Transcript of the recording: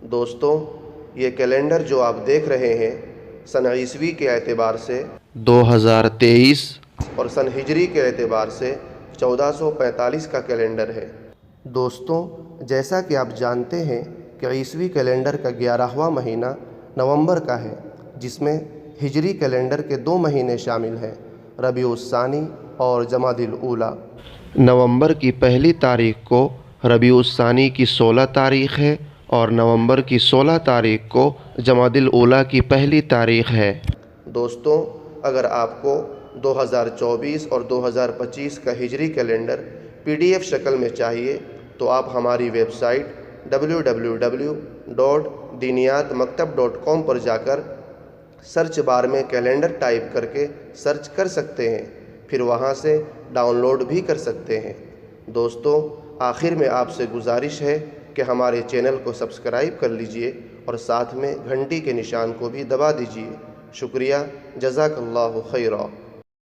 دوستوں، یہ کیلنڈر جو آپ دیکھ رہے ہیں سن عیسوی کے اعتبار سے 2023 اور سن ہجری کے اعتبار سے 1445 کا کیلنڈر ہے۔ دوستوں، جیسا کہ آپ جانتے ہیں کہ عیسوی کیلنڈر کا 11واں مہینہ نومبر کا ہے، جس میں ہجری کیلنڈر کے 2 مہینے شامل ہیں، ربیع الثانی اور جمادی الاولیٰ۔ نومبر کی پہلی تاریخ کو ربیع الثانی کی 16 تاریخ ہے اور نومبر کی 16 تاریخ کو جمادی الاولیٰ کی پہلی تاریخ ہے۔ دوستوں، اگر آپ کو 2024 اور 2025 کا ہجری کیلنڈر PDF شکل میں چاہیے تو آپ ہماری ویب سائٹ www.diniyatmaktab.com پر جا کر سرچ بار میں کیلنڈر ٹائپ کر کے سرچ کر سکتے ہیں، پھر وہاں سے ڈاؤن لوڈ بھی کر سکتے ہیں۔ دوستوں، آخر میں آپ سے گزارش ہے کہ ہمارے چینل کو سبسکرائب کر لیجئے اور ساتھ میں گھنٹی کے نشان کو بھی دبا دیجئے۔ شکریہ، جزاک اللہ خیرا۔